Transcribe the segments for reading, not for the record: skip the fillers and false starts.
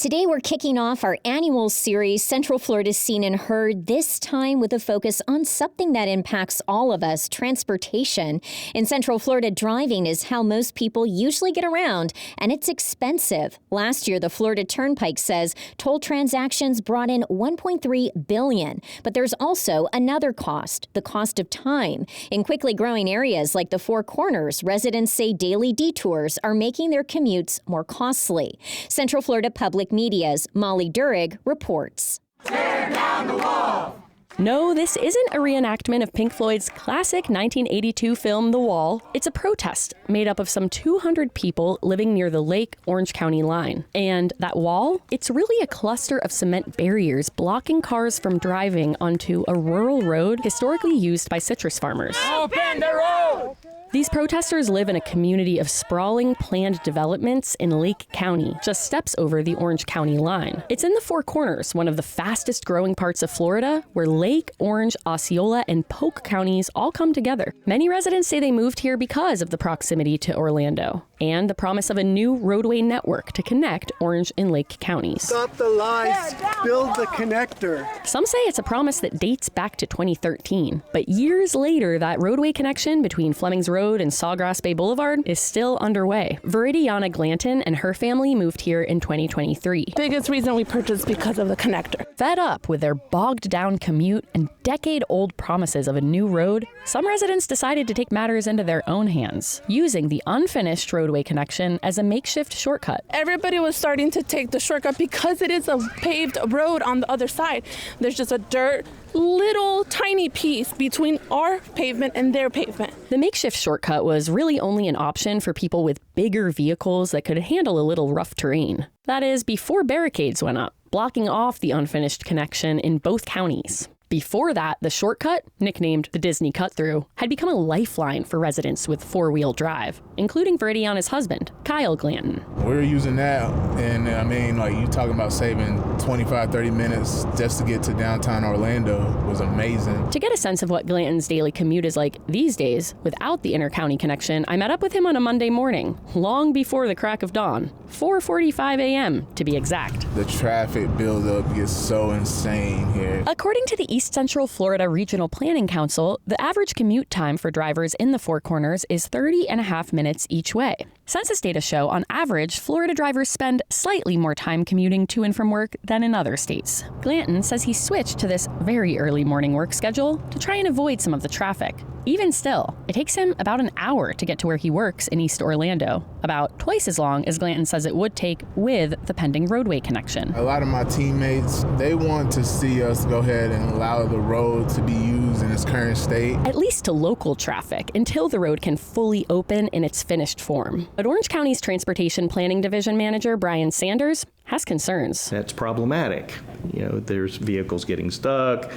Today, we're kicking off our annual series, Central Florida's Seen and Heard, this time with a focus on something that impacts all of us, transportation. In Central Florida, driving is how most people usually get around, and it's expensive. Last year, the Florida Turnpike says toll transactions brought in $1.3 billion. But there's also another cost, the cost of time. In quickly growing areas like the Four Corners, residents say daily detours are making their commutes more costly. Central Florida Public Media's Molly Duerig reports. Tear down the wall! No, this isn't a reenactment of Pink Floyd's classic 1982 film, The Wall. It's a protest made up of some 200 people living near the Lake-Orange County line. And that wall? It's really a cluster of cement barriers blocking cars from driving onto a rural road historically used by citrus farmers. Open the road! These protesters live in a community of sprawling planned developments in Lake County, just steps over the Orange County line. It's in the Four Corners, one of the fastest growing parts of Florida, where Lake, Orange, Osceola, and Polk counties all come together. Many residents say they moved here because of the proximity to Orlando and the promise of a new roadway network to connect Orange and Lake counties. Stop the lies, build the connector. Some say it's a promise that dates back to 2013, but years later, that roadway connection between Flemings Road and Sawgrass Bay Boulevard is still underway. Viridiana Glanton and her family moved here in 2023. Biggest reason we purchased because of the connector. Fed up with their bogged-down commute and decade-old promises of a new road, some residents decided to take matters into their own hands, using the unfinished roadway connection as a makeshift shortcut. Everybody was starting to take the shortcut because it is a paved road on the other side. There's just a dirt, little tiny piece between our pavement and their pavement. The makeshift shortcut was really only an option for people with bigger vehicles that could handle a little rough terrain. That is, before barricades went up, blocking off the unfinished connection in both counties. Before that, the shortcut, nicknamed the Disney Cut-Through, had become a lifeline for residents with four-wheel drive, including Viridiana's husband, Kyle Glanton. We're using that, and I mean, like, you talking about saving 25, 30 minutes just to get to downtown Orlando was amazing. To get a sense of what Glanton's daily commute is like these days, without the inter-county connection, I met up with him on a Monday morning, long before the crack of dawn, 4:45 a.m. to be exact. The traffic buildup gets so insane here. According to the East Central Florida Regional Planning Council, the average commute time for drivers in the Four Corners is 30.5 minutes each way. Census data show, on average, Florida drivers spend slightly more time commuting to and from work than in other states. Glanton says he switched to this very early morning work schedule to try and avoid some of the traffic. Even still, it takes him about an hour to get to where he works in East Orlando, about twice as long as Glanton says it would take with the pending roadway connection. A lot of my teammates, they want to see us go ahead and allow the road to be used in its current state. At least to local traffic, until the road can fully open in its finished form. But Orange County's Transportation Planning Division Manager, Brian Sanders, has concerns. That's problematic. You know, there's vehicles getting stuck.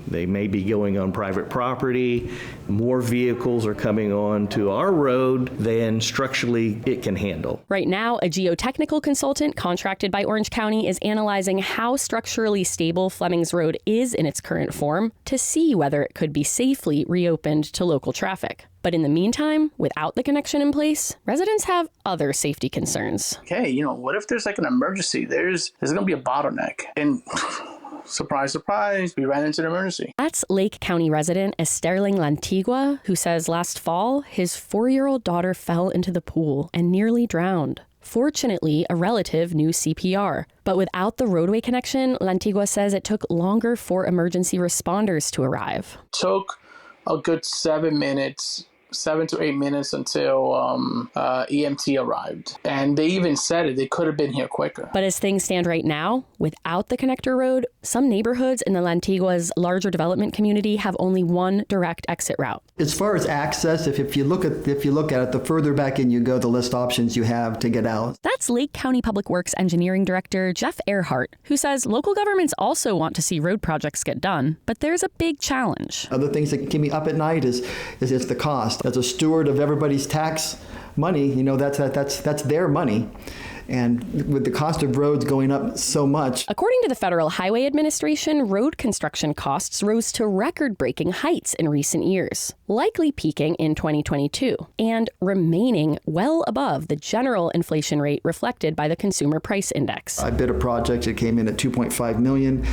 They may be going on private property. More vehicles are coming on to our road than structurally it can handle. Right now, a geotechnical consultant contracted by Orange County is analyzing how structurally stable Flemings Road is in its current form to see whether it could be safely reopened to local traffic. But in the meantime, without the connection in place, residents have other safety concerns. Okay, what if there's like an emergency? There's going to be a bottleneck. And surprise, surprise, we ran into an emergency. That's Lake County resident Esterling Lantigua, who says last fall, his 4-year-old daughter fell into the pool and nearly drowned. Fortunately, a relative knew CPR. But without the roadway connection, Lantigua says it took longer for emergency responders to arrive. Took a good 7 to 8 minutes until EMT arrived. And they even said it, they could have been here quicker. But as things stand right now, without the connector road, some neighborhoods in the Lantigua's larger development community have only one direct exit route. As far as access, if you look at it, the further back in you go, the less options you have to get out. That's Lake County Public Works Engineering Director Jeff Earhart, who says local governments also want to see road projects get done, but there's a big challenge. Other things that keep me up at night is the cost. As a steward of everybody's tax money, that's their money. And with the cost of roads going up so much. According to the Federal Highway Administration, road construction costs rose to record-breaking heights in recent years, likely peaking in 2022, and remaining well above the general inflation rate reflected by the Consumer Price Index. I bid a project that came in at $2.5 million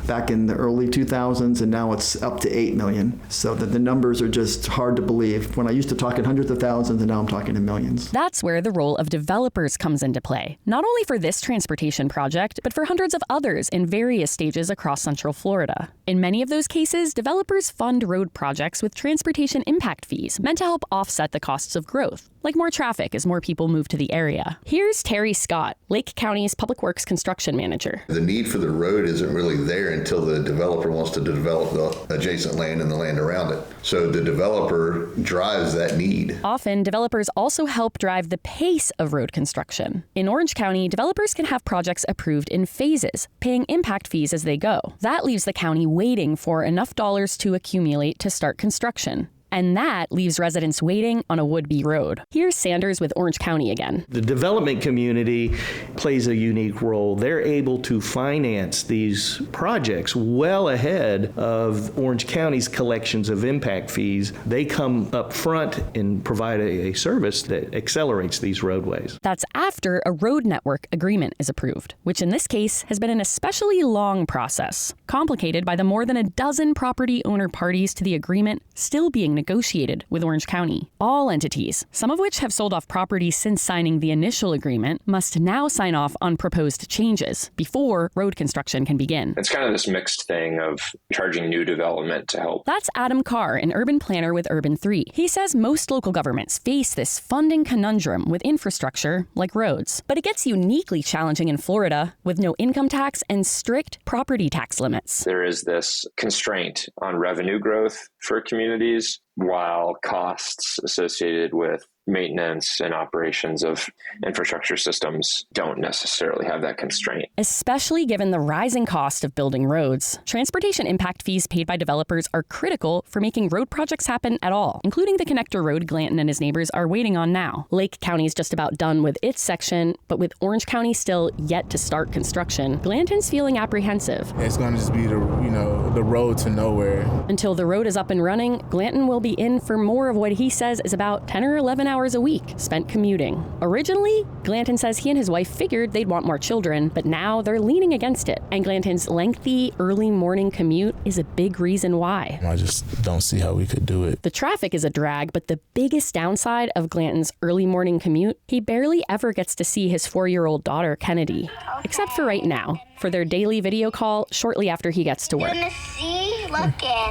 back in the early 2000s, and now it's up to $8 million. So that the numbers are just hard to believe. When I used to talk in hundreds of thousands, and now I'm talking in millions. That's where the role of developers comes into play, not only for this transportation project, but for hundreds of others in various stages across Central Florida. In many of those cases, developers fund road projects with transportation impact fees meant to help offset the costs of growth, like more traffic as more people move to the area. Here's Terry Scott, Lake County's Public Works Construction Manager. The need for the road isn't really there until the developer wants to develop the adjacent land and the land around it. So the developer drives that need. Often, developers also help drive the pace of road construction. In Orange County, developers can have projects approved in phases, paying impact fees as they go. That leaves the county waiting for enough dollars to accumulate to start construction. And that leaves residents waiting on a would-be road. Here's Sanders with Orange County again. The development community plays a unique role. They're able to finance these projects well ahead of Orange County's collections of impact fees. They come up front and provide a service that accelerates these roadways. That's after a road network agreement is approved, which in this case has been an especially long process, complicated by the more than a dozen property owner parties to the agreement still being negotiated with Orange County. All entities, some of which have sold off property since signing the initial agreement, must now sign off on proposed changes before road construction can begin. It's kind of this mixed thing of charging new development to help. That's Adam Carr, an urban planner with Urban 3. He says most local governments face this funding conundrum with infrastructure like roads. But it gets uniquely challenging in Florida with no income tax and strict property tax limits. There is this constraint on revenue growth for communities, while costs associated with maintenance and operations of infrastructure systems don't necessarily have that constraint. Especially given the rising cost of building roads, transportation impact fees paid by developers are critical for making road projects happen at all, including the connector road Glanton and his neighbors are waiting on now. Lake County's just about done with its section, but with Orange County still yet to start construction, Glanton's feeling apprehensive. It's going to just be the road to nowhere. Until the road is up and running, Glanton will be in for more of what he says is about 10 or 11 hours a week spent commuting. Originally, Glanton says he and his wife figured they'd want more children, but now they're leaning against it. And Glanton's lengthy early morning commute is a big reason why. I just don't see how we could do it. The traffic is a drag, but the biggest downside of Glanton's early morning commute, he barely ever gets to see his 4-year-old daughter, Kennedy, except for right now, for their daily video call shortly after he gets to work.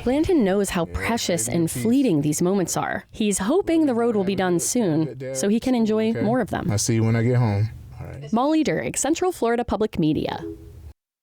Glanton knows how precious and fleeting these moments are. He's hoping the road will be done soon so he can enjoy more of them. I'll see you when I get home. All right. Molly Duerig, Central Florida Public Media.